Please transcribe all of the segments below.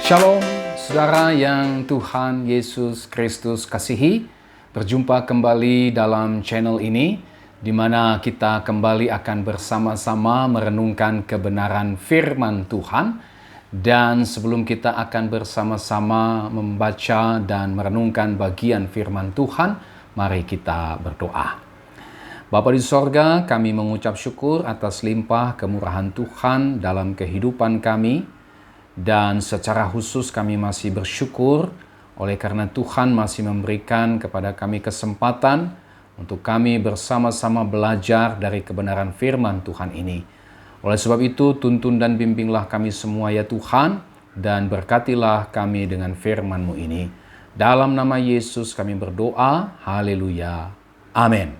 Shalom, saudara yang Tuhan Yesus Kristus kasihi. Berjumpa kembali dalam channel ini, di mana kita kembali akan bersama-sama merenungkan kebenaran firman Tuhan. Dan sebelum kita akan bersama-sama membaca dan merenungkan bagian firman Tuhan, mari kita berdoa. Bapa di sorga, kami mengucap syukur atas limpah kemurahan Tuhan dalam kehidupan kami. Dan secara khusus kami masih bersyukur oleh karena Tuhan masih memberikan kepada kami kesempatan untuk kami bersama-sama belajar dari kebenaran firman Tuhan ini. Oleh sebab itu, tuntun dan bimbinglah kami semua ya Tuhan, dan berkatilah kami dengan firman-Mu ini. Dalam nama Yesus kami berdoa, haleluya, amin.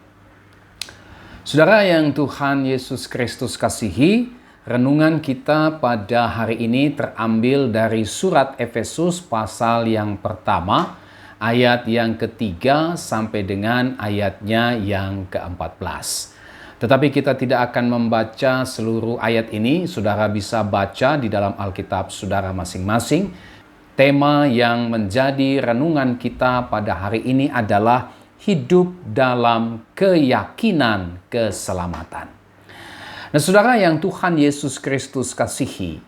Saudara yang Tuhan Yesus Kristus kasihi, renungan kita pada hari ini terambil dari surat Efesus pasal yang pertama, ayat yang ketiga sampai dengan ayatnya yang ke-14. Tetapi kita tidak akan membaca seluruh ayat ini, saudara bisa baca di dalam Alkitab saudara masing-masing. Tema yang menjadi renungan kita pada hari ini adalah hidup dalam keyakinan keselamatan. Nah, saudara yang Tuhan Yesus Kristus kasihi,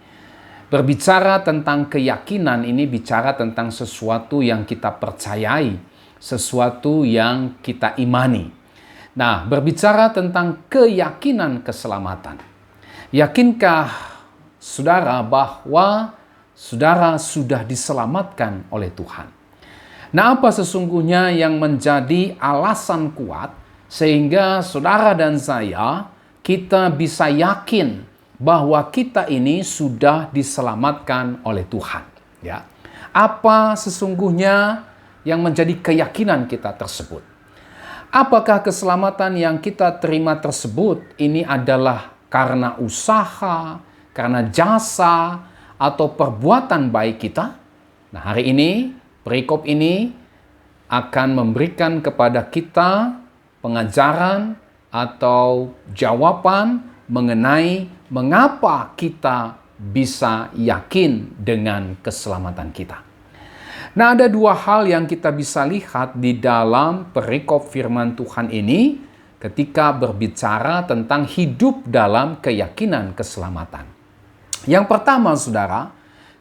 berbicara tentang keyakinan ini bicara tentang sesuatu yang kita percayai, sesuatu yang kita imani. Nah, berbicara tentang keyakinan keselamatan. Yakinkah saudara bahwa saudara sudah diselamatkan oleh Tuhan? Nah, apa sesungguhnya yang menjadi alasan kuat sehingga saudara dan saya kita bisa yakin bahwa kita ini sudah diselamatkan oleh Tuhan, ya. Apa sesungguhnya yang menjadi keyakinan kita tersebut? Apakah keselamatan yang kita terima tersebut ini adalah karena usaha, karena jasa, atau perbuatan baik kita? Nah, hari ini perikop ini akan memberikan kepada kita pengajaran atau jawaban mengenai mengapa kita bisa yakin dengan keselamatan kita. Nah, ada dua hal yang kita bisa lihat di dalam perikop firman Tuhan ini ketika berbicara tentang hidup dalam keyakinan keselamatan. Yang pertama, saudara,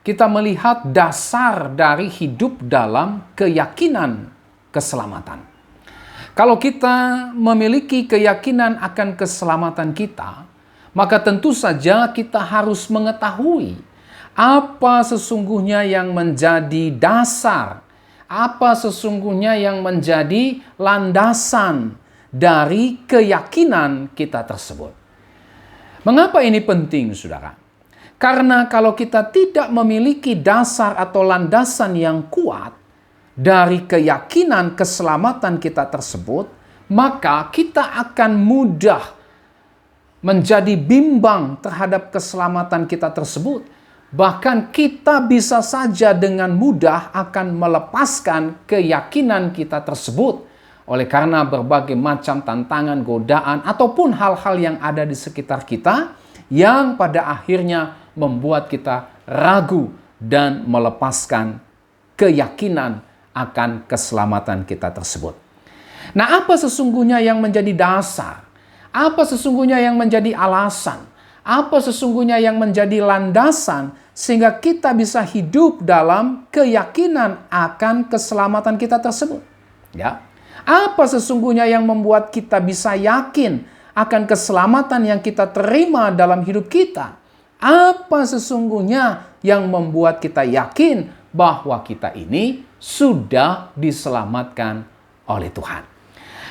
kita melihat dasar dari hidup dalam keyakinan keselamatan. Kalau kita memiliki keyakinan akan keselamatan kita, maka tentu saja kita harus mengetahui apa sesungguhnya yang menjadi dasar, apa sesungguhnya yang menjadi landasan dari keyakinan kita tersebut. Mengapa ini penting, saudara? Karena kalau kita tidak memiliki dasar atau landasan yang kuat dari keyakinan keselamatan kita tersebut, maka kita akan mudah menjadi bimbang terhadap keselamatan kita tersebut. Bahkan kita bisa saja dengan mudah akan melepaskan keyakinan kita tersebut oleh karena berbagai macam tantangan, godaan, ataupun hal-hal yang ada di sekitar kita yang pada akhirnya membuat kita ragu dan melepaskan keyakinan akan keselamatan kita tersebut. Nah, apa sesungguhnya yang menjadi dasar? Apa sesungguhnya yang menjadi alasan? Apa sesungguhnya yang menjadi landasan sehingga kita bisa hidup dalam keyakinan akan keselamatan kita tersebut? Ya. Apa sesungguhnya yang membuat kita bisa yakin akan keselamatan yang kita terima dalam hidup kita? Apa sesungguhnya yang membuat kita yakin bahwa kita ini sudah diselamatkan oleh Tuhan?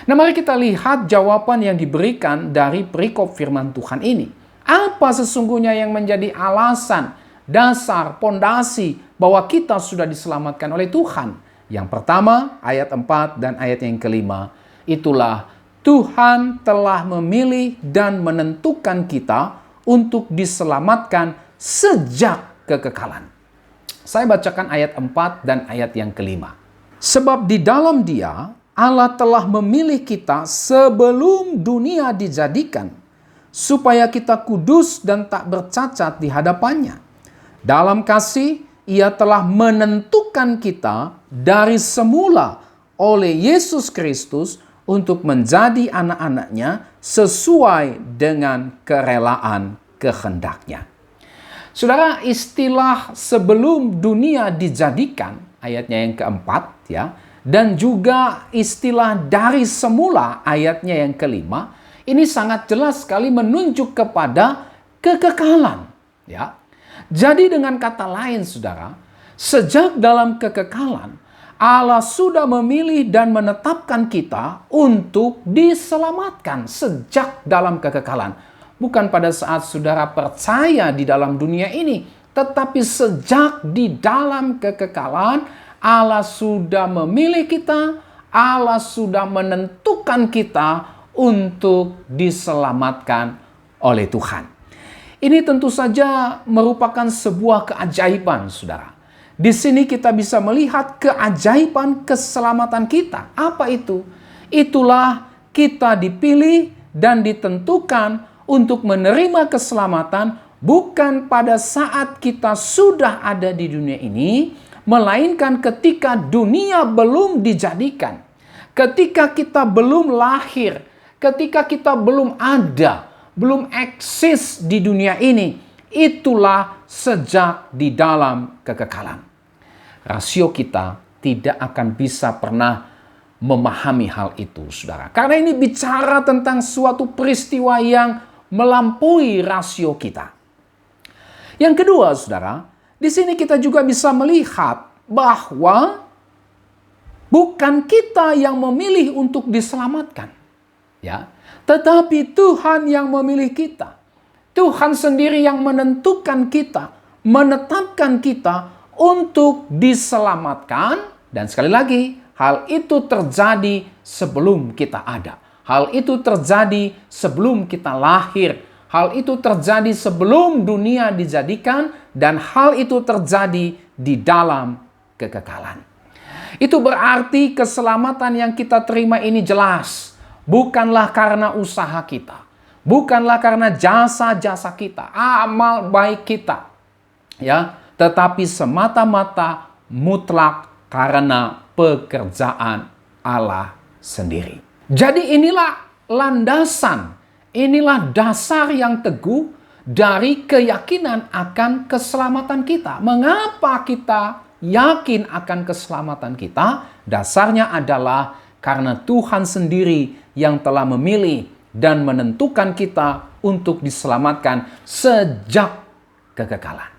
Nah, mari kita lihat jawaban yang diberikan dari perikop firman Tuhan ini. Apa sesungguhnya yang menjadi alasan, dasar, pondasi bahwa kita sudah diselamatkan oleh Tuhan? Yang pertama, ayat 4 dan ayat yang kelima. Itulah Tuhan telah memilih dan menentukan kita untuk diselamatkan sejak kekekalan. Saya bacakan ayat 4 dan ayat yang kelima. Sebab di dalam Dia, Allah telah memilih kita sebelum dunia dijadikan, supaya kita kudus dan tak bercacat di hadapannya. Dalam kasih, Ia telah menentukan kita dari semula oleh Yesus Kristus untuk menjadi anak-anaknya sesuai dengan kerelaan kehendaknya. Saudara, istilah sebelum dunia dijadikan, ayatnya yang keempat, ya, dan juga istilah dari semula, ayatnya yang kelima, ini sangat jelas sekali menunjuk kepada kekekalan. Ya. Jadi dengan kata lain, saudara, sejak dalam kekekalan, Allah sudah memilih dan menetapkan kita untuk diselamatkan sejak dalam kekekalan. Bukan pada saat saudara percaya di dalam dunia ini, tetapi sejak di dalam kekekalan, Allah sudah memilih kita, Allah sudah menentukan kita untuk diselamatkan oleh Tuhan. Ini tentu saja merupakan sebuah keajaiban, saudara. Di sini kita bisa melihat keajaiban keselamatan kita. Apa itu? Itulah kita dipilih dan ditentukan untuk menerima keselamatan bukan pada saat kita sudah ada di dunia ini, melainkan ketika dunia belum dijadikan. Ketika kita belum lahir, ketika kita belum ada, belum eksis di dunia ini, itulah sejak di dalam kekekalan. Rasio kita tidak akan bisa pernah memahami hal itu, saudara. Karena ini bicara tentang suatu peristiwa yang melampaui rasio kita. Yang kedua, saudara, di sini kita juga bisa melihat bahwa bukan kita yang memilih untuk diselamatkan, ya, tetapi Tuhan yang memilih kita. Tuhan sendiri yang menentukan kita, menetapkan kita untuk diselamatkan, dan sekali lagi, hal itu terjadi sebelum kita ada. Hal itu terjadi sebelum kita lahir. Hal itu terjadi sebelum dunia dijadikan, dan hal itu terjadi di dalam kekekalan. Itu berarti keselamatan yang kita terima ini jelas. Bukanlah karena usaha kita. Bukanlah karena jasa-jasa kita, amal baik kita. Ya, tetapi semata-mata mutlak karena pekerjaan Allah sendiri. Jadi inilah landasan, inilah dasar yang teguh dari keyakinan akan keselamatan kita. Mengapa kita yakin akan keselamatan kita? Dasarnya adalah karena Tuhan sendiri yang telah memilih dan menentukan kita untuk diselamatkan sejak kekekalan.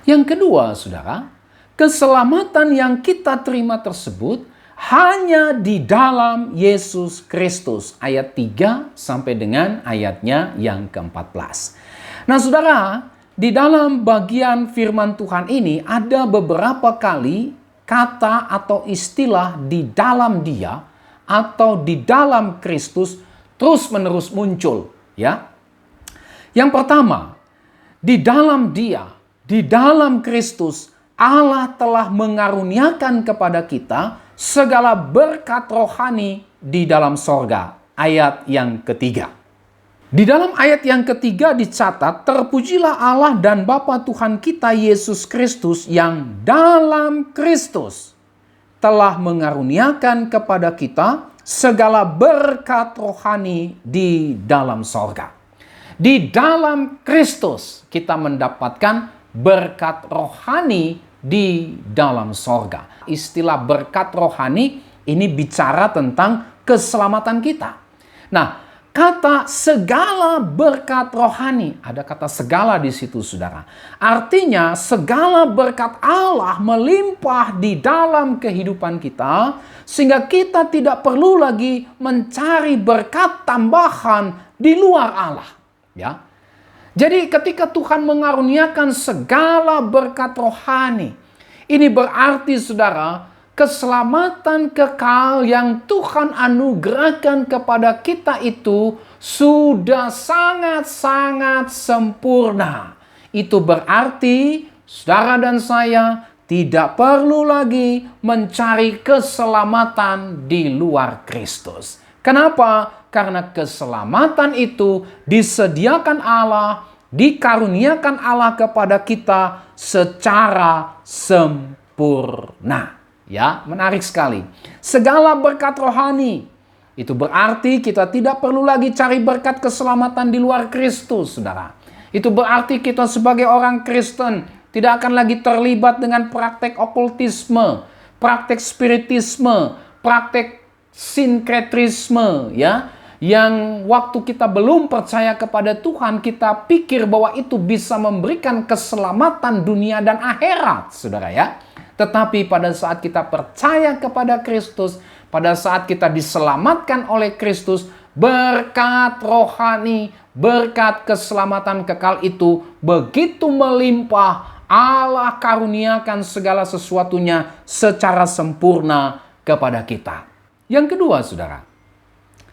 Yang kedua, saudara, keselamatan yang kita terima tersebut hanya di dalam Yesus Kristus. Ayat 3 sampai dengan ayatnya yang ke-14. Nah, saudara, di dalam bagian firman Tuhan ini ada beberapa kali kata atau istilah di dalam Dia atau di dalam Kristus terus-menerus muncul, ya. Yang pertama, di dalam Dia, di dalam Kristus, Allah telah mengaruniakan kepada kita segala berkat rohani di dalam sorga. Ayat yang ketiga. Di dalam ayat yang ketiga dicatat, terpujilah Allah dan Bapa Tuhan kita Yesus Kristus yang dalam Kristus telah mengaruniakan kepada kita segala berkat rohani di dalam sorga. Di dalam Kristus kita mendapatkan berkat rohani di dalam sorga. Istilah berkat rohani ini bicara tentang keselamatan kita. Nah, kata segala berkat rohani, ada kata segala di situ, saudara. Artinya segala berkat Allah melimpah di dalam kehidupan kita, sehingga kita tidak perlu lagi mencari berkat tambahan di luar Allah. Ya. Jadi ketika Tuhan mengaruniakan segala berkat rohani, ini berarti, saudara, keselamatan kekal yang Tuhan anugerahkan kepada kita itu sudah sangat-sangat sempurna. Itu berarti saudara dan saya tidak perlu lagi mencari keselamatan di luar Kristus. Kenapa? Karena keselamatan itu disediakan Allah dikaruniakan Allah kepada kita secara sempurna. Ya, menarik sekali. Segala berkat rohani. Itu berarti kita tidak perlu lagi cari berkat keselamatan di luar Kristus, saudara. Itu berarti kita sebagai orang Kristen tidak akan lagi terlibat dengan praktek okultisme, praktek spiritisme, praktek sinkretrisme, ya. Yang waktu kita belum percaya kepada Tuhan, kita pikir bahwa itu bisa memberikan keselamatan dunia dan akhirat, saudara ya. Tetapi pada saat kita percaya kepada Kristus, pada saat kita diselamatkan oleh Kristus, berkat rohani, berkat keselamatan kekal itu begitu melimpah, Allah karuniakan segala sesuatunya secara sempurna kepada kita. Yang kedua, saudara,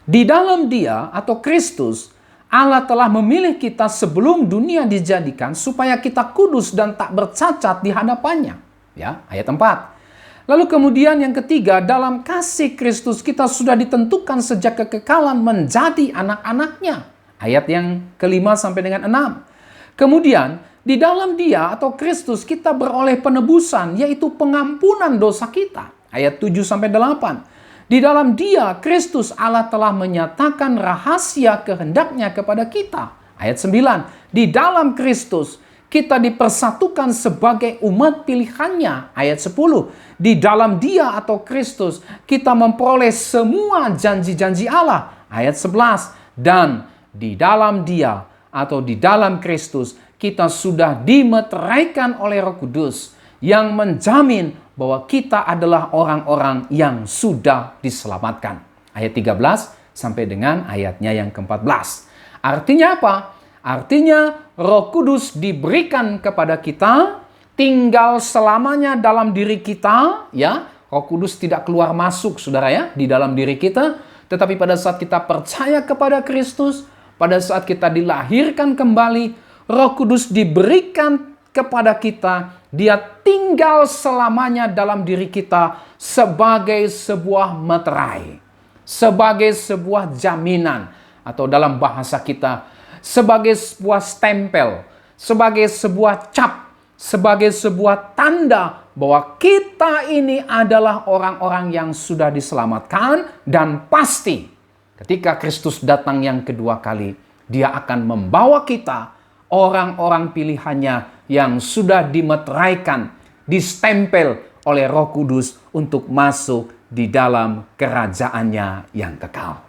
di dalam Dia atau Kristus, Allah telah memilih kita sebelum dunia dijadikan supaya kita kudus dan tak bercacat di hadapannya. Ya, ayat 4. Lalu kemudian yang ketiga, dalam kasih Kristus kita sudah ditentukan sejak kekekalan menjadi anak-anaknya. Ayat yang kelima sampai dengan 6. Kemudian di dalam Dia atau Kristus kita beroleh penebusan, yaitu pengampunan dosa kita. Ayat 7 sampai 8. Di dalam Dia, Kristus, Allah telah menyatakan rahasia kehendaknya kepada kita. Ayat 9. Di dalam Kristus, kita dipersatukan sebagai umat pilihannya. Ayat 10. Di dalam Dia atau Kristus, kita memperoleh semua janji-janji Allah. Ayat 11. Dan di dalam Dia atau di dalam Kristus, kita sudah dimeteraikan oleh Roh Kudus yang menjamin bahwa kita adalah orang-orang yang sudah diselamatkan. Ayat 13 sampai dengan ayatnya yang ke-14. Artinya apa? Artinya Roh Kudus diberikan kepada kita, tinggal selamanya dalam diri kita, ya. Roh Kudus tidak keluar masuk, saudara ya, di dalam diri kita. Tetapi pada saat kita percaya kepada Kristus, pada saat kita dilahirkan kembali, Roh Kudus diberikan kepada kita. Dia tinggal selamanya dalam diri kita sebagai sebuah meterai, sebagai sebuah jaminan, atau dalam bahasa kita, sebagai sebuah stempel, sebagai sebuah cap, sebagai sebuah tanda bahwa kita ini adalah orang-orang yang sudah diselamatkan, dan pasti ketika Kristus datang yang kedua kali, Dia akan membawa kita, orang-orang pilihannya yang sudah dimeteraikan, distempel oleh Roh Kudus untuk masuk di dalam kerajaannya yang kekal.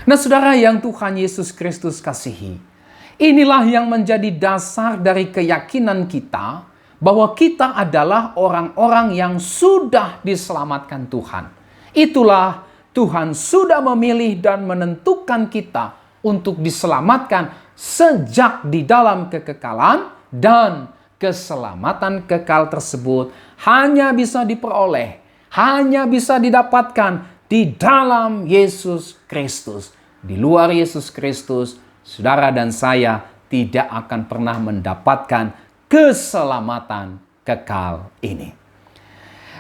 Nah, saudara yang Tuhan Yesus Kristus kasihi, inilah yang menjadi dasar dari keyakinan kita bahwa kita adalah orang-orang yang sudah diselamatkan Tuhan. Itulah Tuhan sudah memilih dan menentukan kita untuk diselamatkan sejak di dalam kekekalan, dan keselamatan kekal tersebut hanya bisa diperoleh, hanya bisa didapatkan di dalam Yesus Kristus. Di luar Yesus Kristus, saudara dan saya tidak akan pernah mendapatkan keselamatan kekal ini.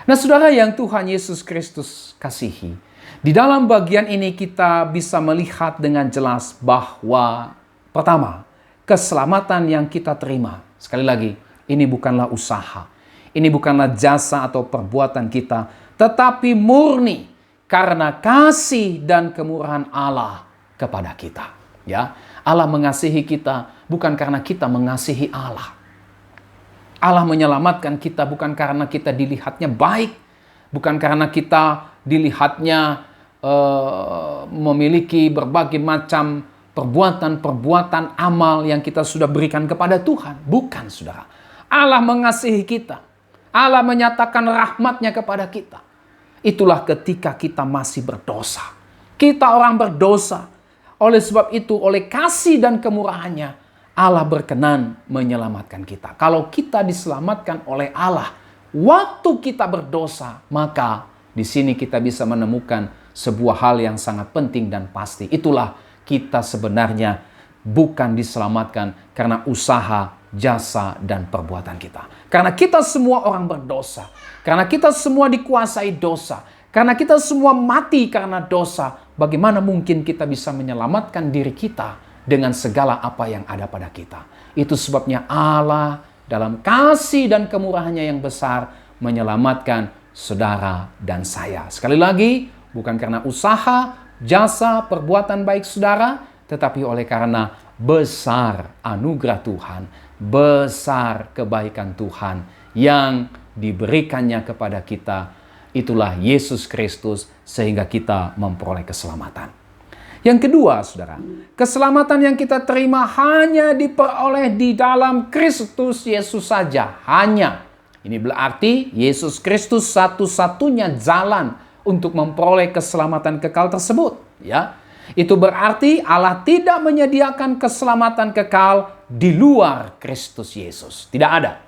Nah, saudara yang Tuhan Yesus Kristus kasihi, di dalam bagian ini kita bisa melihat dengan jelas bahwa pertama, keselamatan yang kita terima, sekali lagi, ini bukanlah usaha, ini bukanlah jasa atau perbuatan kita, tetapi murni karena kasih dan kemurahan Allah kepada kita. Ya, Allah mengasihi kita bukan karena kita mengasihi Allah. Allah menyelamatkan kita bukan karena kita dilihatnya baik, bukan karena kita dilihatnya memiliki berbagai macam perbuatan-perbuatan amal yang kita sudah berikan kepada Tuhan. Bukan, saudara. Allah mengasihi kita. Allah menyatakan rahmatnya kepada kita. Itulah ketika kita masih berdosa. Kita orang berdosa. Oleh sebab itu, oleh kasih dan kemurahannya, Allah berkenan menyelamatkan kita. Kalau kita diselamatkan oleh Allah, waktu kita berdosa, maka di sini kita bisa menemukan sebuah hal yang sangat penting dan pasti. Itulah kita sebenarnya bukan diselamatkan karena usaha, jasa, dan perbuatan kita. Karena kita semua orang berdosa. Karena kita semua dikuasai dosa. Karena kita semua mati karena dosa. Bagaimana mungkin kita bisa menyelamatkan diri kita dengan segala apa yang ada pada kita. Itu sebabnya Allah dalam kasih dan kemurahannya yang besar menyelamatkan saudara dan saya. Sekali lagi, bukan karena usaha, jasa, perbuatan baik saudara, tetapi oleh karena besar anugerah Tuhan, besar kebaikan Tuhan yang diberikannya kepada kita. Itulah Yesus Kristus sehingga kita memperoleh keselamatan. Yang kedua, saudara, keselamatan yang kita terima hanya diperoleh di dalam Kristus Yesus saja. Hanya. Ini berarti Yesus Kristus satu-satunya jalan untuk memperoleh keselamatan kekal tersebut. Ya, itu berarti Allah tidak menyediakan keselamatan kekal di luar Kristus Yesus. Tidak ada.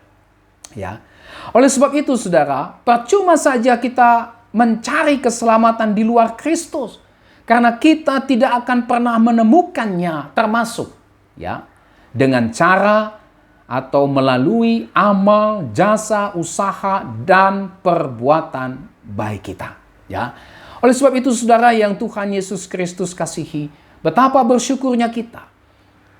Ya. Oleh sebab itu, saudara, percuma saja kita mencari keselamatan di luar Kristus. Karena kita tidak akan pernah menemukannya, termasuk ya dengan cara atau melalui amal, jasa, usaha, dan perbuatan baik kita. Ya. Oleh sebab itu, saudara yang Tuhan Yesus Kristus kasihi, betapa bersyukurnya kita,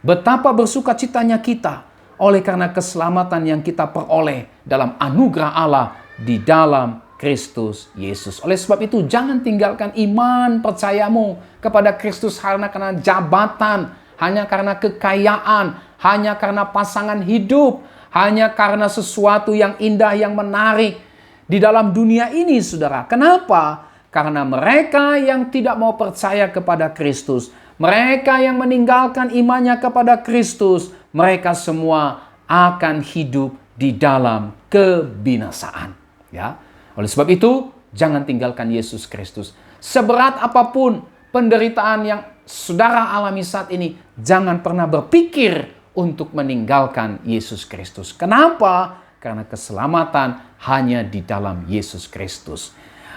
betapa bersukacitanya kita oleh karena keselamatan yang kita peroleh dalam anugerah Allah di dalam Kristus Yesus. Oleh sebab itu, jangan tinggalkan iman percayamu kepada Kristus hanya karena jabatan, hanya karena kekayaan, hanya karena pasangan hidup, hanya karena sesuatu yang indah, yang menarik di dalam dunia ini, saudara. Kenapa? Karena mereka yang tidak mau percaya kepada Kristus, mereka yang meninggalkan imannya kepada Kristus, mereka semua akan hidup di dalam kebinasaan. Ya. Oleh sebab itu, jangan tinggalkan Yesus Kristus. Seberat apapun penderitaan yang saudara alami saat ini, jangan pernah berpikir untuk meninggalkan Yesus Kristus. Kenapa? Karena keselamatan hanya di dalam Yesus Kristus.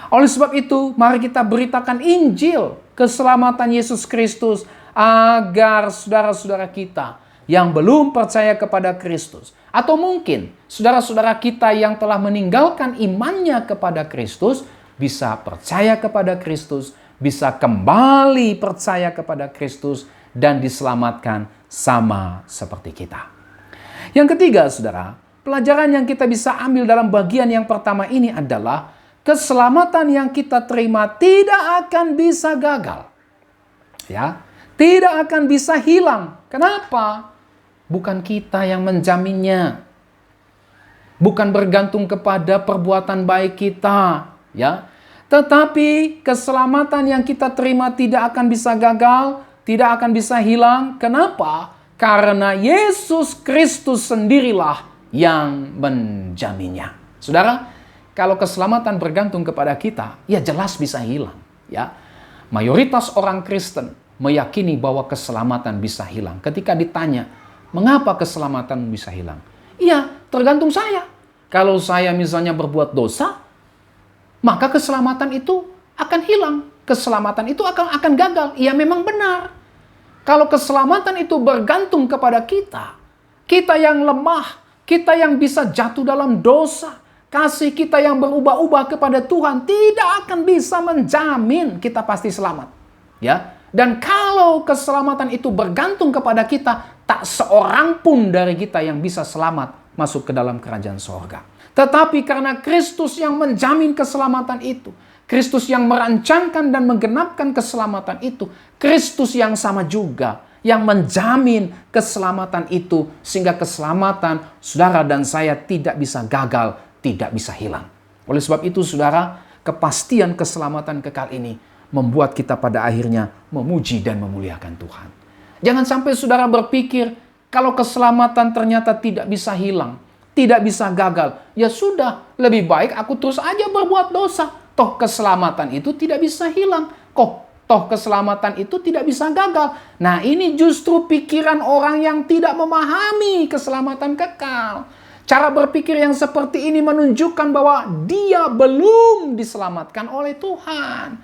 Oleh sebab itu, mari kita beritakan Injil, keselamatan Yesus Kristus, agar saudara-saudara kita yang belum percaya kepada Kristus, atau mungkin saudara-saudara kita yang telah meninggalkan imannya kepada Kristus, bisa percaya kepada Kristus, bisa kembali percaya kepada Kristus, dan diselamatkan sama seperti kita. Yang ketiga, saudara, pelajaran yang kita bisa ambil dalam bagian yang pertama ini adalah keselamatan yang kita terima tidak akan bisa gagal. Ya, tidak akan bisa hilang. Kenapa? Bukan kita yang menjaminnya. Bukan bergantung kepada perbuatan baik kita, ya. Tetapi keselamatan yang kita terima tidak akan bisa gagal, tidak akan bisa hilang. Kenapa? Karena Yesus Kristus sendirilah yang menjaminnya. Saudara, kalau keselamatan bergantung kepada kita, ya jelas bisa hilang, ya. Mayoritas orang Kristen meyakini bahwa keselamatan bisa hilang. Ketika ditanya, mengapa keselamatan bisa hilang? Iya, tergantung saya. Kalau saya misalnya berbuat dosa, maka keselamatan itu akan hilang. Keselamatan itu akan gagal. Iya, memang benar. Kalau keselamatan itu bergantung kepada kita, kita yang lemah, kita yang bisa jatuh dalam dosa, kasih kita yang berubah-ubah kepada Tuhan tidak akan bisa menjamin kita pasti selamat. Ya. Dan kalau keselamatan itu bergantung kepada kita, tak seorang pun dari kita yang bisa selamat masuk ke dalam kerajaan sorga. Tetapi karena Kristus yang menjamin keselamatan itu, Kristus yang merancangkan dan menggenapkan keselamatan itu, Kristus yang sama juga yang menjamin keselamatan itu, sehingga keselamatan saudara dan saya tidak bisa gagal, tidak bisa hilang. Oleh sebab itu, saudara, kepastian keselamatan kekal ini membuat kita pada akhirnya memuji dan memuliakan Tuhan. Jangan sampai saudara berpikir, kalau keselamatan ternyata tidak bisa hilang, tidak bisa gagal, ya sudah, lebih baik aku terus aja berbuat dosa. Toh keselamatan itu tidak bisa hilang. Toh keselamatan itu tidak bisa gagal. Nah, ini justru pikiran orang yang tidak memahami keselamatan kekal. Cara berpikir yang seperti ini menunjukkan bahwa dia belum diselamatkan oleh Tuhan.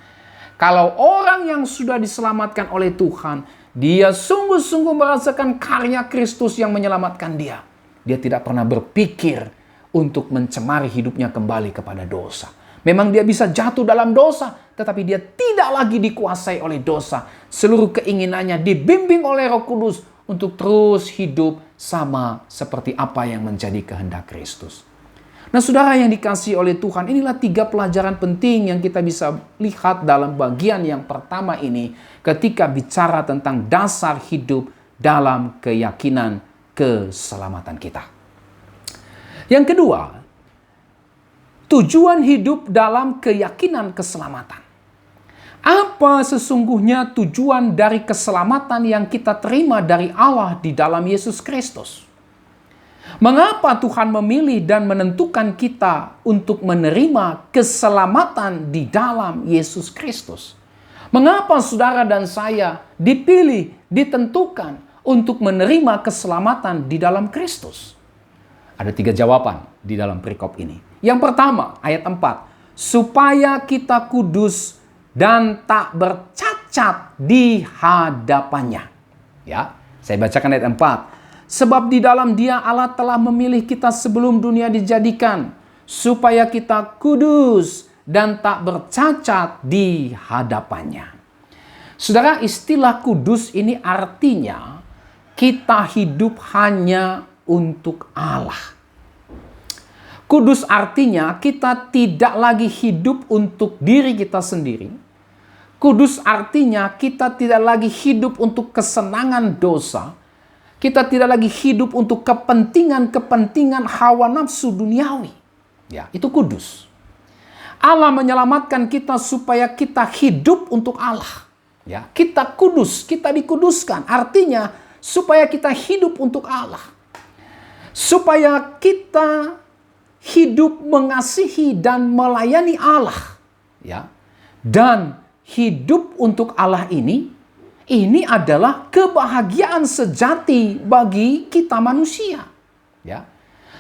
Kalau orang yang sudah diselamatkan oleh Tuhan, dia sungguh-sungguh merasakan karya Kristus yang menyelamatkan dia. Dia tidak pernah berpikir untuk mencemari hidupnya kembali kepada dosa. Memang dia bisa jatuh dalam dosa, tetapi dia tidak lagi dikuasai oleh dosa. Seluruh keinginannya dibimbing oleh Roh Kudus untuk terus hidup sama seperti apa yang menjadi kehendak Kristus. Nah, saudara yang dikasihi oleh Tuhan, inilah 3 pelajaran penting yang kita bisa lihat dalam bagian yang pertama ini ketika bicara tentang dasar hidup dalam keyakinan keselamatan kita. Yang kedua, tujuan hidup dalam keyakinan keselamatan. Apa sesungguhnya tujuan dari keselamatan yang kita terima dari Allah di dalam Yesus Kristus? Mengapa Tuhan memilih dan menentukan kita untuk menerima keselamatan di dalam Yesus Kristus? Mengapa saudara dan saya dipilih, ditentukan untuk menerima keselamatan di dalam Kristus? Ada 3 jawaban di dalam perikop ini. Yang pertama, ayat 4. Supaya kita kudus dan tak bercacat di hadapannya. Ya, saya bacakan ayat 4. Sebab di dalam Dia Allah telah memilih kita sebelum dunia dijadikan, supaya kita kudus dan tak bercacat di hadapannya. Saudara, istilah kudus ini artinya kita hidup hanya untuk Allah. Kudus artinya kita tidak lagi hidup untuk diri kita sendiri. Kudus artinya kita tidak lagi hidup untuk kesenangan dosa. Kita tidak lagi hidup untuk kepentingan-kepentingan hawa nafsu duniawi. Ya, itu kudus. Allah menyelamatkan kita supaya kita hidup untuk Allah. Ya, kita kudus, kita dikuduskan. Artinya supaya kita hidup untuk Allah. Supaya kita hidup mengasihi dan melayani Allah. Ya. Dan hidup untuk Allah ini adalah kebahagiaan sejati bagi kita manusia. Ya.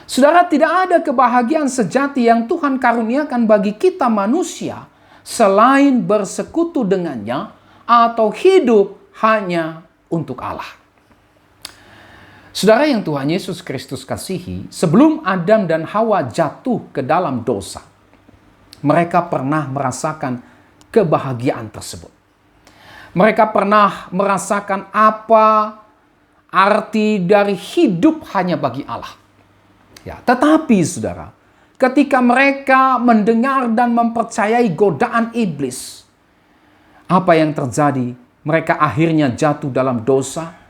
Saudara, tidak ada kebahagiaan sejati yang Tuhan karuniakan bagi kita manusia selain bersekutu dengannya atau hidup hanya untuk Allah. Saudara yang Tuhan Yesus Kristus kasihi, sebelum Adam dan Hawa jatuh ke dalam dosa, mereka pernah merasakan kebahagiaan tersebut. Mereka pernah merasakan apa arti dari hidup hanya bagi Allah. Ya, tetapi saudara, ketika mereka mendengar dan mempercayai godaan iblis, apa yang terjadi? Mereka akhirnya jatuh dalam dosa.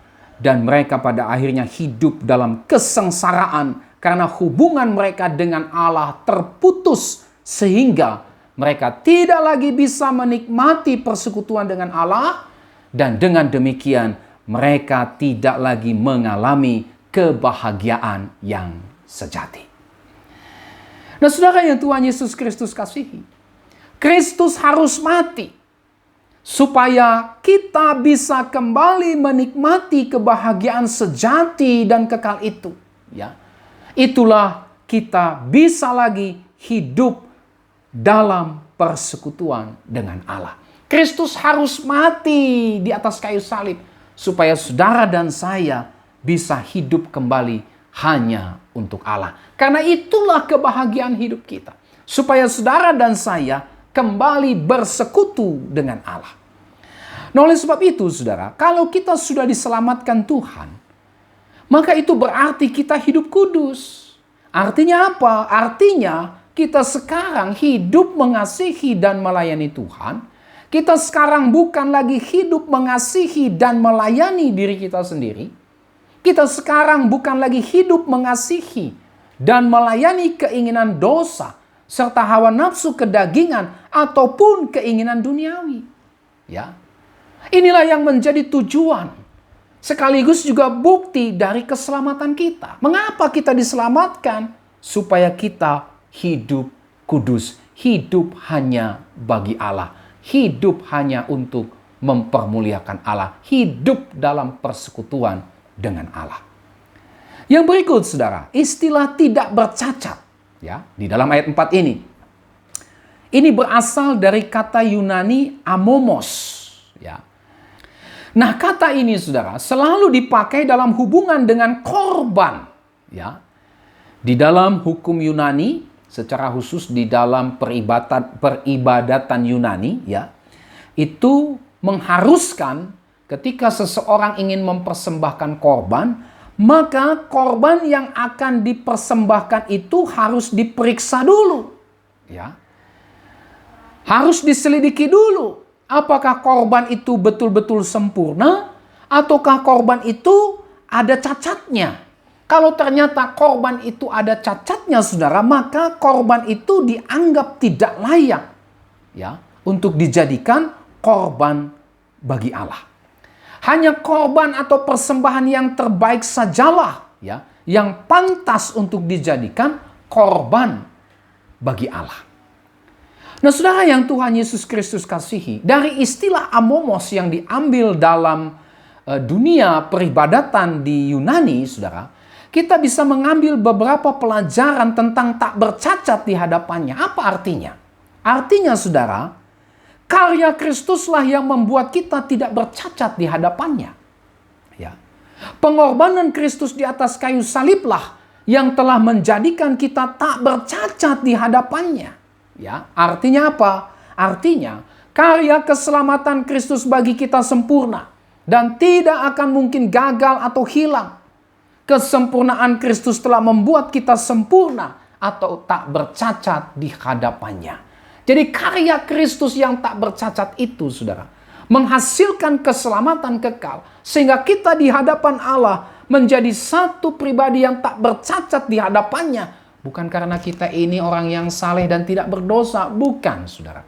Dan mereka pada akhirnya hidup dalam kesengsaraan karena hubungan mereka dengan Allah terputus sehingga mereka tidak lagi bisa menikmati persekutuan dengan Allah dan dengan demikian mereka tidak lagi mengalami kebahagiaan yang sejati. Nah, saudara yang Tuhan Yesus Kristus kasihi, Kristus harus mati supaya kita bisa kembali menikmati kebahagiaan sejati dan kekal itu. Ya. Itulah kita bisa lagi hidup dalam persekutuan dengan Allah. Kristus harus mati di atas kayu salib supaya saudara dan saya bisa hidup kembali hanya untuk Allah. Karena itulah kebahagiaan hidup kita. Supaya saudara dan saya kembali bersekutu dengan Allah. Nah, oleh sebab itu, saudara, kalau kita sudah diselamatkan Tuhan, maka itu berarti kita hidup kudus. Artinya apa? Artinya kita sekarang hidup mengasihi dan melayani Tuhan. Kita sekarang bukan lagi hidup mengasihi dan melayani diri kita sendiri. Kita sekarang bukan lagi hidup mengasihi dan melayani keinginan dosa serta hawa nafsu kedagingan ataupun keinginan duniawi. Ya. Inilah yang menjadi tujuan sekaligus juga bukti dari keselamatan kita. Mengapa kita diselamatkan? Supaya kita hidup kudus, hidup hanya bagi Allah, hidup hanya untuk mempermuliakan Allah, hidup dalam persekutuan dengan Allah. Yang berikut, saudara, istilah tidak bercacat. Ya, di dalam ayat 4 ini. Ini berasal dari kata Yunani amomos. Ya. Nah, kata ini, saudara, selalu dipakai dalam hubungan dengan korban. Ya. Di dalam hukum Yunani, secara khusus di dalam peribadatan Yunani, ya, itu mengharuskan ketika seseorang ingin mempersembahkan korban, maka korban yang akan dipersembahkan itu harus diperiksa dulu, ya. Harus diselidiki dulu apakah korban itu betul-betul sempurna ataukah korban itu ada cacatnya. Kalau ternyata korban itu ada cacatnya, saudara, maka korban itu dianggap tidak layak, ya, untuk dijadikan korban bagi Allah. Hanya korban atau persembahan yang terbaik sajalah, ya, yang pantas untuk dijadikan korban bagi Allah. Nah, saudara yang Tuhan Yesus Kristus kasihi, dari istilah amomos yang diambil dalam dunia peribadatan di Yunani, saudara, kita bisa mengambil beberapa pelajaran tentang tak bercacat di hadapannya. Apa artinya? Artinya, saudara, karya Kristuslah yang membuat kita tidak bercacat di hadapannya. Ya. Pengorbanan Kristus di atas kayu saliblah yang telah menjadikan kita tak bercacat di hadapannya. Ya, artinya apa? Artinya karya keselamatan Kristus bagi kita sempurna dan tidak akan mungkin gagal atau hilang. Kesempurnaan Kristus telah membuat kita sempurna atau tak bercacat di hadapannya. Jadi karya Kristus yang tak bercacat itu, saudara, menghasilkan keselamatan kekal. Sehingga kita di hadapan Allah menjadi satu pribadi yang tak bercacat di hadapannya. Bukan karena kita ini orang yang saleh dan tidak berdosa. Bukan, saudara.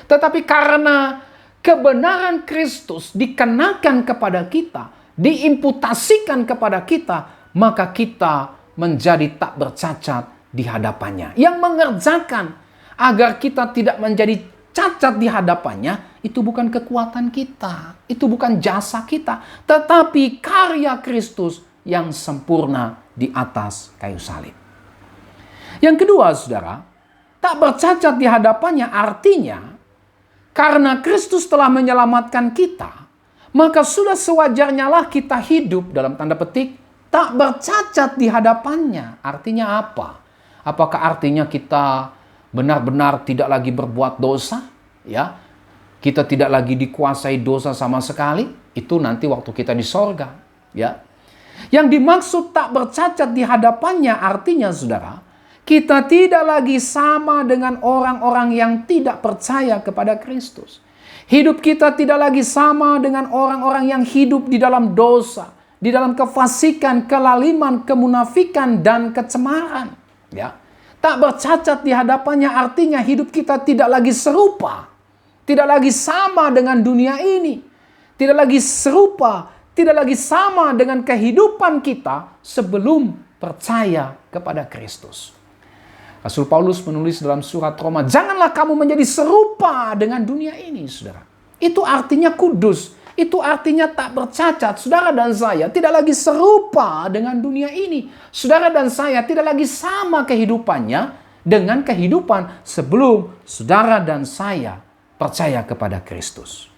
Tetapi karena kebenaran Kristus dikenakan kepada kita, diimputasikan kepada kita, maka kita menjadi tak bercacat di hadapannya. Yang mengerjakan agar kita tidak menjadi cacat di hadapannya, itu bukan kekuatan kita, itu bukan jasa kita, tetapi karya Kristus yang sempurna di atas kayu salib. Yang kedua, saudara, tak bercacat di hadapannya artinya karena Kristus telah menyelamatkan kita, maka sudah sewajarnya lah kita hidup dalam tanda petik tak bercacat di hadapannya. Artinya apa? Apakah artinya kita benar-benar tidak lagi berbuat dosa, ya? Kita tidak lagi dikuasai dosa sama sekali. Itu nanti waktu kita di sorga, ya. Yang dimaksud tak bercacat di hadapannya artinya, saudara, kita tidak lagi sama dengan orang-orang yang tidak percaya kepada Kristus. Hidup kita tidak lagi sama dengan orang-orang yang hidup di dalam dosa, di dalam kefasikan, kelaliman, kemunafikan, dan kecemaran, ya. Tak bercacat di hadapannya artinya hidup kita tidak lagi serupa. Tidak lagi sama dengan dunia ini. Tidak lagi serupa. Tidak lagi sama dengan kehidupan kita sebelum percaya kepada Kristus. Rasul Paulus menulis dalam surat Roma, janganlah kamu menjadi serupa dengan dunia ini, saudara. Itu artinya kudus. Itu artinya tak bercacat. Saudara dan saya tidak lagi serupa dengan dunia ini. Saudara dan saya tidak lagi sama kehidupannya dengan kehidupan sebelum saudara dan saya percaya kepada Kristus.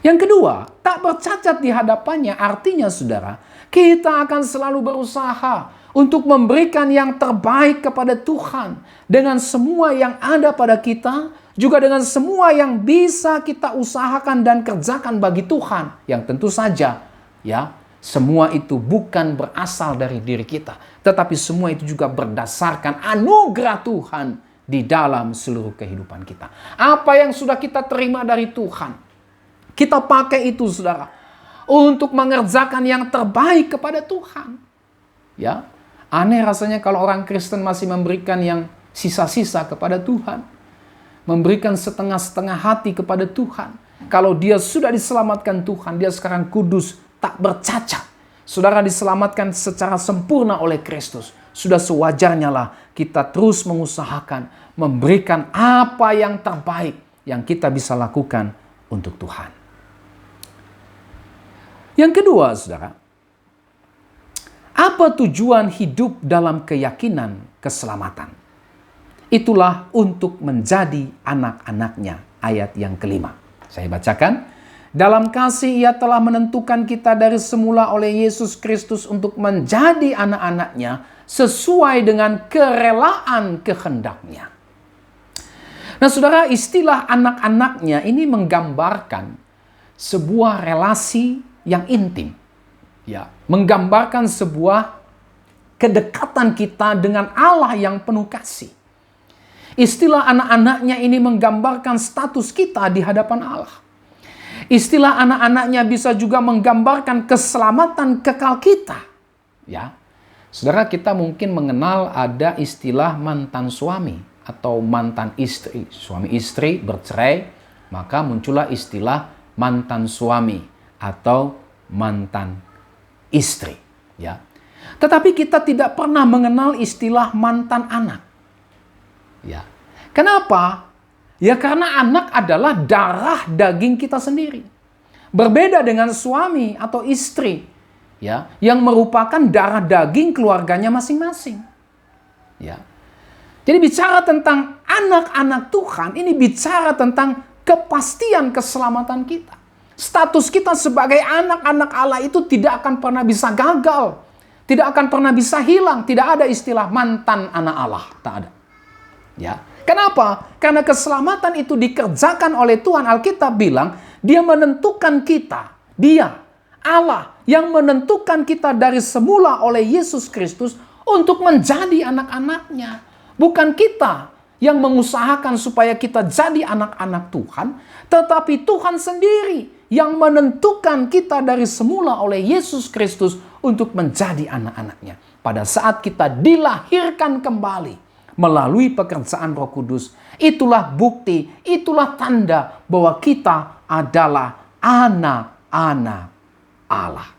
Yang kedua, tak bercacat di hadapannya artinya, saudara, kita akan selalu berusaha untuk memberikan yang terbaik kepada Tuhan dengan semua yang ada pada kita, juga dengan semua yang bisa kita usahakan dan kerjakan bagi Tuhan. Yang tentu saja, ya, semua itu bukan berasal dari diri kita, tetapi semua itu juga berdasarkan anugerah Tuhan di dalam seluruh kehidupan kita. Apa yang sudah kita terima dari Tuhan, kita pakai itu, saudara, untuk mengerjakan yang terbaik kepada Tuhan. Ya, aneh rasanya kalau orang Kristen masih memberikan yang sisa-sisa kepada Tuhan. Memberikan setengah-setengah hati kepada Tuhan. Kalau dia sudah diselamatkan Tuhan, dia sekarang kudus, tak bercacat. Saudara diselamatkan secara sempurna oleh Kristus. Sudah sewajarnya lah kita terus mengusahakan memberikan apa yang terbaik yang kita bisa lakukan untuk Tuhan. Yang kedua, saudara, apa tujuan hidup dalam keyakinan keselamatan? Itulah untuk menjadi anak-anaknya. Ayat yang kelima. Saya bacakan. Dalam kasih Ia telah menentukan kita dari semula oleh Yesus Kristus untuk menjadi anak-anaknya sesuai dengan kerelaan kehendak-Nya. Nah, saudara, istilah anak-anaknya ini menggambarkan sebuah relasi yang intim. Ya, menggambarkan sebuah kedekatan kita dengan Allah yang penuh kasih. Istilah anak-anaknya ini menggambarkan status kita di hadapan Allah. Istilah anak-anaknya bisa juga menggambarkan keselamatan kekal kita. Ya, saudara, kita mungkin mengenal ada istilah mantan suami atau mantan istri. Suami istri bercerai, maka muncullah istilah mantan suami atau mantan istri. Ya, tetapi kita tidak pernah mengenal istilah mantan anak. Ya, kenapa? Ya karena anak adalah darah daging kita sendiri. Berbeda dengan suami atau istri, ya, yang merupakan darah daging keluarganya masing-masing. Ya. Jadi bicara tentang anak-anak Tuhan, ini bicara tentang kepastian keselamatan kita. Status kita sebagai anak-anak Allah itu tidak akan pernah bisa gagal. Tidak akan pernah bisa hilang. Tidak ada istilah mantan anak Allah. Tak ada. Ya. Kenapa? Karena keselamatan itu dikerjakan oleh Tuhan. Alkitab bilang, Dia menentukan kita. Dia, Allah, yang menentukan kita dari semula oleh Yesus Kristus untuk menjadi anak-anaknya. Bukan kita yang mengusahakan supaya kita jadi anak-anak Tuhan, tetapi Tuhan sendiri yang menentukan kita dari semula oleh Yesus Kristus untuk menjadi anak-anaknya. Pada saat kita dilahirkan kembali melalui pekerjaan Roh Kudus, itulah bukti, itulah tanda bahwa kita adalah anak-anak Allah.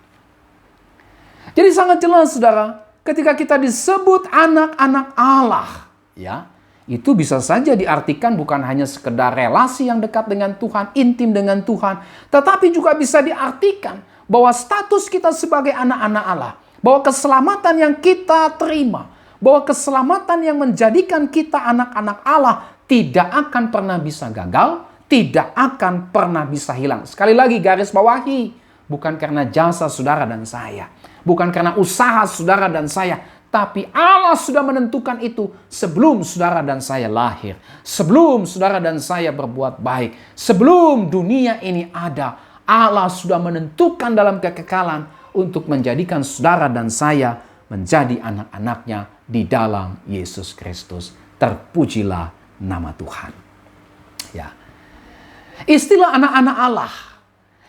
Jadi sangat jelas, saudara, ketika kita disebut anak-anak Allah, ya, itu bisa saja diartikan bukan hanya sekedar relasi yang dekat dengan Tuhan, intim dengan Tuhan, tetapi juga bisa diartikan bahwa status kita sebagai anak-anak Allah, bahwa keselamatan yang kita terima, bahwa keselamatan yang menjadikan kita anak-anak Allah tidak akan pernah bisa gagal, tidak akan pernah bisa hilang. Sekali lagi garis bawahi, bukan karena jasa saudara dan saya, bukan karena usaha saudara dan saya, tapi Allah sudah menentukan itu sebelum saudara dan saya lahir, sebelum saudara dan saya berbuat baik, sebelum dunia ini ada. Allah sudah menentukan dalam kekekalan untuk menjadikan saudara dan saya menjadi anak-anaknya di dalam Yesus Kristus. Terpujilah nama Tuhan. Ya. Istilah anak-anak Allah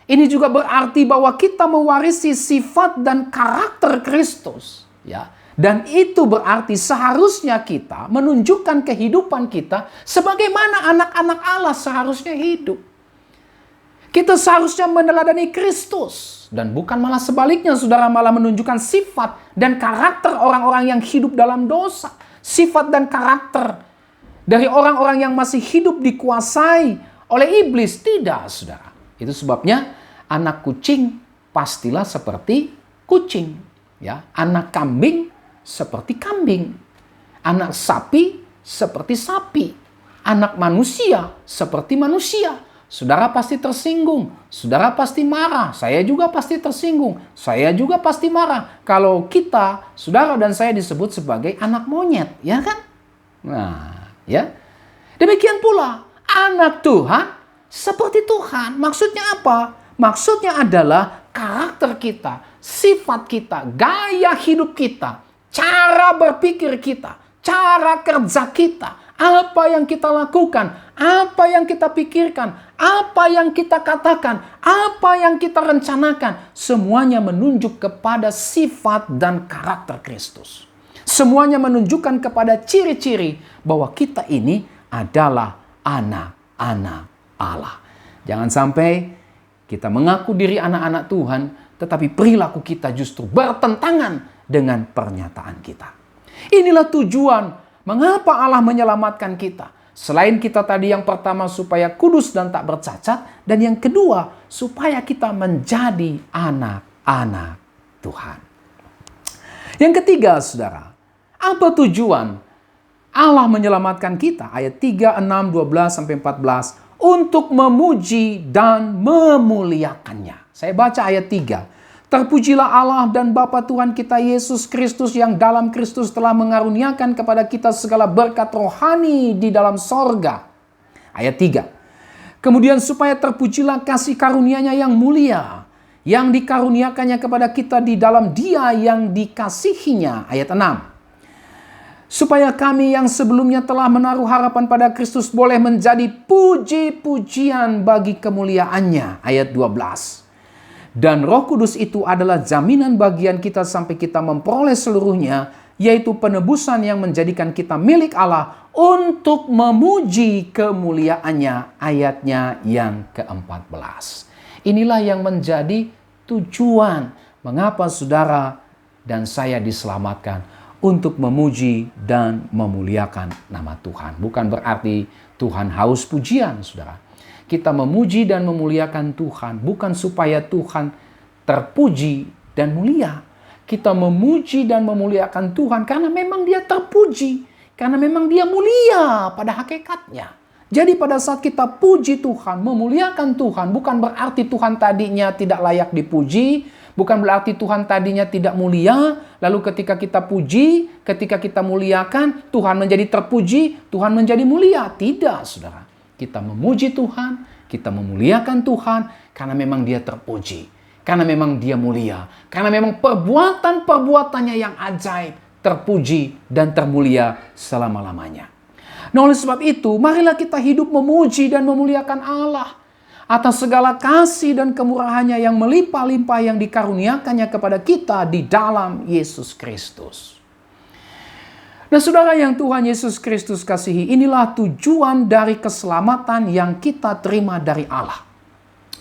ini juga berarti bahwa kita mewarisi sifat dan karakter Kristus. Ya. Dan itu berarti seharusnya kita menunjukkan kehidupan kita sebagaimana anak-anak Allah seharusnya hidup. Kita seharusnya meneladani Kristus. Dan bukan malah sebaliknya, saudara, malah menunjukkan sifat dan karakter orang-orang yang hidup dalam dosa. Sifat dan karakter dari orang-orang yang masih hidup dikuasai oleh iblis. Tidak, saudara. Itu sebabnya anak kucing pastilah seperti kucing. Ya, anak kambing seperti kambing. Anak sapi seperti sapi. Anak manusia seperti manusia. Saudara pasti tersinggung, saudara pasti marah, saya juga pasti tersinggung, saya juga pasti marah. Kalau kita, saudara dan saya disebut sebagai anak monyet, ya kan? Nah, ya. Demikian pula, anak Tuhan seperti Tuhan. Maksudnya apa? Maksudnya adalah karakter kita, sifat kita, gaya hidup kita, cara berpikir kita, cara kerja kita, apa yang kita lakukan, apa yang kita pikirkan, apa yang kita katakan, apa yang kita rencanakan, semuanya menunjuk kepada sifat dan karakter Kristus. Semuanya menunjukkan kepada ciri-ciri bahwa kita ini adalah anak-anak Allah. Jangan sampai kita mengaku diri anak-anak Tuhan, tetapi perilaku kita justru bertentangan dengan pernyataan kita. Inilah tujuan mengapa Allah menyelamatkan kita. Selain kita tadi yang pertama supaya kudus dan tak bercacat, dan yang kedua supaya kita menjadi anak-anak Tuhan. Yang ketiga, saudara, apa tujuan Allah menyelamatkan kita? Ayat 3, 6, 12, sampai 14. untuk memuji dan memuliakannya. Saya baca ayat 3. Terpujilah Allah dan Bapa Tuhan kita Yesus Kristus yang dalam Kristus telah mengaruniakan kepada kita segala berkat rohani di dalam sorga. Ayat 3. Kemudian supaya terpujilah kasih karunia-Nya yang mulia, yang dikaruniakannya kepada kita di dalam Dia yang dikasihinya. Ayat 6. Supaya kami yang sebelumnya telah menaruh harapan pada Kristus boleh menjadi puji-pujian bagi kemuliaan-Nya. Ayat 12. Dan Roh Kudus itu adalah jaminan bagian kita sampai kita memperoleh seluruhnya, yaitu penebusan yang menjadikan kita milik Allah untuk memuji kemuliaan-Nya. Ayatnya yang ke-14. Inilah yang menjadi tujuan mengapa saudara dan saya diselamatkan, untuk memuji dan memuliakan nama Tuhan. Bukan berarti Tuhan haus pujian, saudara. Kita memuji dan memuliakan Tuhan bukan supaya Tuhan terpuji dan mulia. Kita memuji dan memuliakan Tuhan karena memang Dia terpuji, karena memang Dia mulia pada hakikatnya. Jadi pada saat kita puji Tuhan, memuliakan Tuhan, bukan berarti Tuhan tadinya tidak layak dipuji, bukan berarti Tuhan tadinya tidak mulia, lalu ketika kita puji, ketika kita muliakan, Tuhan menjadi terpuji, Tuhan menjadi mulia. Tidak, saudara. Kita memuji Tuhan, kita memuliakan Tuhan, karena memang Dia terpuji. Karena memang Dia mulia. Karena memang perbuatan-perbuatannya yang ajaib, terpuji dan termulia selama-lamanya. Nah, oleh sebab itu, marilah kita hidup memuji dan memuliakan Allah atas segala kasih dan kemurahan-Nya yang melimpah-limpah yang dikaruniakannya kepada kita di dalam Yesus Kristus. Nah, saudara yang Tuhan Yesus Kristus kasihi, inilah tujuan dari keselamatan yang kita terima dari Allah.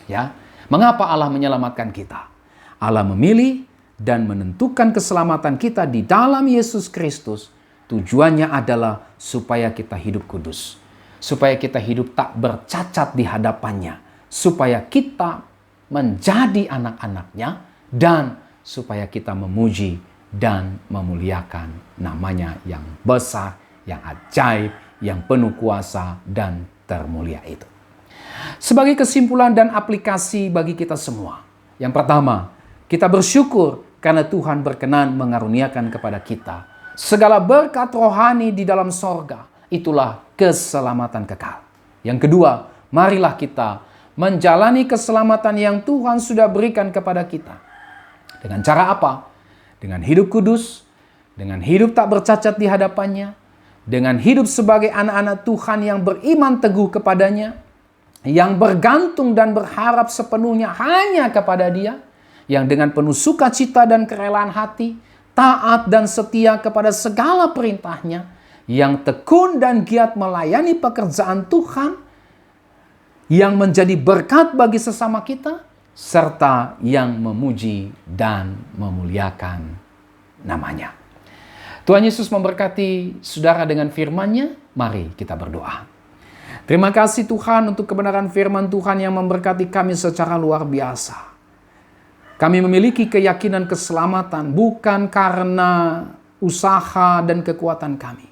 Ya, mengapa Allah menyelamatkan kita? Allah memilih dan menentukan keselamatan kita di dalam Yesus Kristus. Tujuannya adalah supaya kita hidup kudus, supaya kita hidup tak bercacat di hadapannya, supaya kita menjadi anak-anaknya, dan supaya kita memuji dan memuliakan namanya yang besar, yang ajaib, yang penuh kuasa dan termulia itu. Sebagai kesimpulan dan aplikasi bagi kita semua. Yang pertama, kita bersyukur karena Tuhan berkenan mengaruniakan kepada kita segala berkat rohani di dalam sorga. Itulah keselamatan kekal. Yang kedua, marilah kita menjalani keselamatan yang Tuhan sudah berikan kepada kita. Dengan cara apa? Dengan hidup kudus, dengan hidup tak bercacat di hadapannya, dengan hidup sebagai anak-anak Tuhan yang beriman teguh kepadanya, yang bergantung dan berharap sepenuhnya hanya kepada Dia, yang dengan penuh sukacita dan kerelaan hati, taat dan setia kepada segala perintah-Nya, yang tekun dan giat melayani pekerjaan Tuhan, yang menjadi berkat bagi sesama kita, serta yang memuji dan memuliakan namanya. Tuhan Yesus memberkati saudara dengan firman-Nya. Mari kita berdoa. Terima kasih Tuhan untuk kebenaran firman Tuhan yang memberkati kami secara luar biasa. Kami memiliki keyakinan keselamatan bukan karena usaha dan kekuatan kami.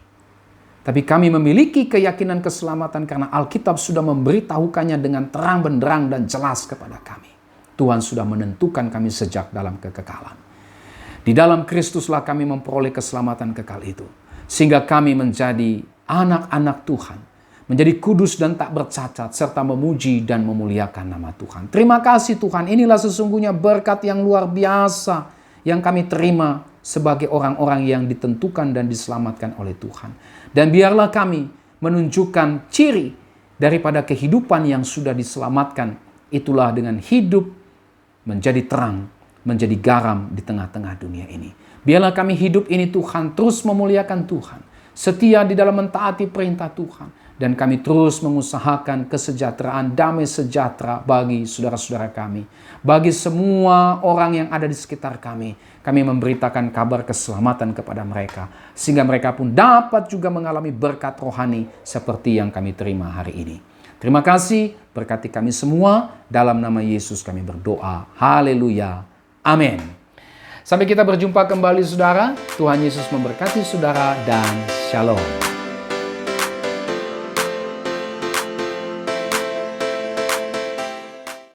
Tapi kami memiliki keyakinan keselamatan karena Alkitab sudah memberitahukannya dengan terang benderang dan jelas kepada kami. Tuhan sudah menentukan kami sejak dalam kekekalan. Di dalam Kristuslah kami memperoleh keselamatan kekal itu. Sehingga kami menjadi anak-anak Tuhan. Menjadi kudus dan tak bercacat, serta memuji dan memuliakan nama Tuhan. Terima kasih Tuhan, inilah sesungguhnya berkat yang luar biasa yang kami terima sebagai orang-orang yang ditentukan dan diselamatkan oleh Tuhan. Dan biarlah kami menunjukkan ciri daripada kehidupan yang sudah diselamatkan. Itulah dengan hidup menjadi terang, menjadi garam di tengah-tengah dunia ini. Biarlah kami hidup ini Tuhan, terus memuliakan Tuhan. Setia di dalam mentaati perintah Tuhan. Dan kami terus mengusahakan kesejahteraan, damai sejahtera bagi saudara-saudara kami. Bagi semua orang yang ada di sekitar kami. Kami memberitakan kabar keselamatan kepada mereka. Sehingga mereka pun dapat juga mengalami berkat rohani seperti yang kami terima hari ini. Terima kasih, berkati kami semua. Dalam nama Yesus kami berdoa. Haleluya. Amin. Sampai kita berjumpa kembali saudara. Tuhan Yesus memberkati saudara dan shalom.